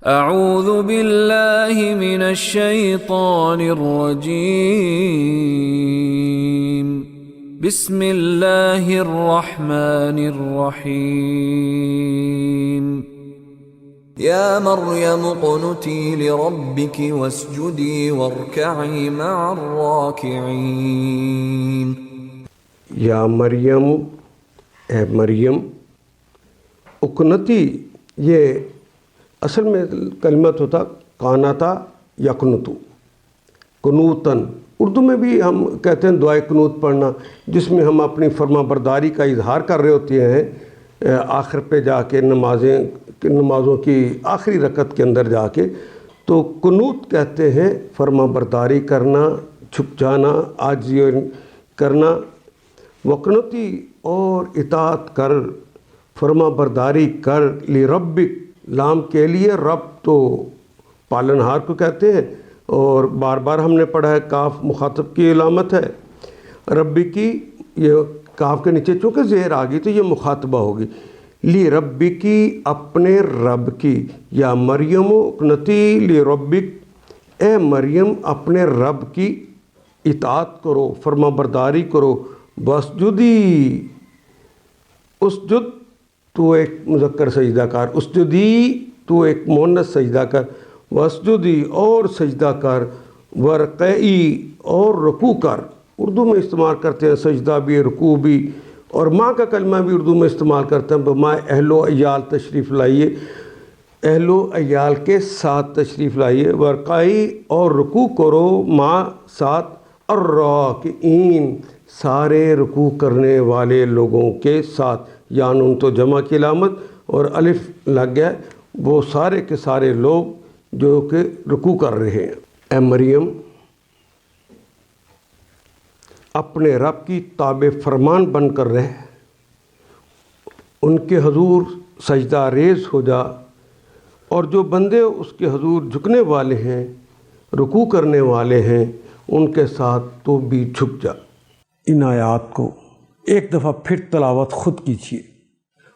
اعوذ باللہ من الشیطان الرجیم بسم اللہ الرحمن الرحیم یا مریم اقنتی لربک واسجدی وارکعی مع الراکعین۔ یا مریم، اے مریم، اقنتی، یہ اصل میں کلمت ہوتا قانتا یقنتو، قنوتاً۔ اردو میں بھی ہم کہتے ہیں دعائے قنوت پڑھنا، جس میں ہم اپنی فرما برداری کا اظہار کر رہے ہوتے ہیں آخر پہ جا کے، نمازوں کی آخری رکعت کے اندر جا کے، تو قنوت کہتے ہیں فرما برداری کرنا، چھپ جانا، عاجزی کرنا۔ وقنتی، اور اطاعت کر، فرما برداری کر، لربک، لام کے لیے، رب تو پالنہار کو کہتے ہیں، اور بار بار ہم نے پڑھا ہے کاف مخاطب کی علامت ہے، ربی کی، یہ کاف کے نیچے چونکہ زیر آ گئی تو یہ مخاطبہ ہوگی، لربی کی، اپنے رب کی۔ یا مریم اقنتی لربک، اے مریم اپنے رب کی اطاعت کرو، فرما برداری کرو، واسجدی، اسجد تو ایک مذکر سجدہ کر، اسجدی تو ایک مؤنث سجدہ کر، واسجدی اور سجدہ کر، ورکعی اور رکوع کر۔ اردو میں استعمال کرتے ہیں سجدہ بھی، رکوع بھی، اور ماں کا کلمہ بھی اردو میں استعمال کرتے ہیں، ماں اہل و عیال تشریف لائیے، اہل و عیال کے ساتھ تشریف لائیے، ورکعی اور رکوع کرو ماں ساتھ، الراکعین، سارے رکوع کرنے والے لوگوں کے ساتھ۔ یا نون تو جمع کی علامت اور الف لگ گیا، وہ سارے کے سارے لوگ جو کہ رکوع کر رہے ہیں۔ اے مریم اپنے رب کی تابع فرمان بن کر رہ، ان کے حضور سجدہ ریز ہو جا، اور جو بندے اس کے حضور جھکنے والے ہیں، رکوع کرنے والے ہیں، ان کے ساتھ تو بھی جھک جا۔ ان آیات کو ایک دفعہ پھر تلاوت خود کیجیے،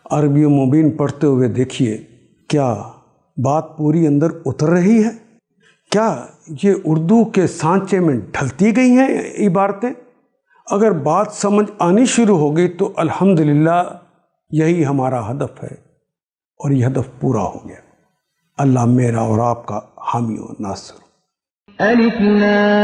عربی مبین پڑھتے ہوئے دیکھیے، کیا بات پوری اندر اتر رہی ہے؟ کیا یہ اردو کے سانچے میں ڈھلتی گئی ہیں عبارتیں؟ اگر بات سمجھ آنی شروع ہو گئی تو الحمدللہ یہی ہمارا ہدف ہے، اور یہ ہدف پورا ہو گیا۔ اللہ میرا اور آپ کا حامی و ناصر۔ الف لام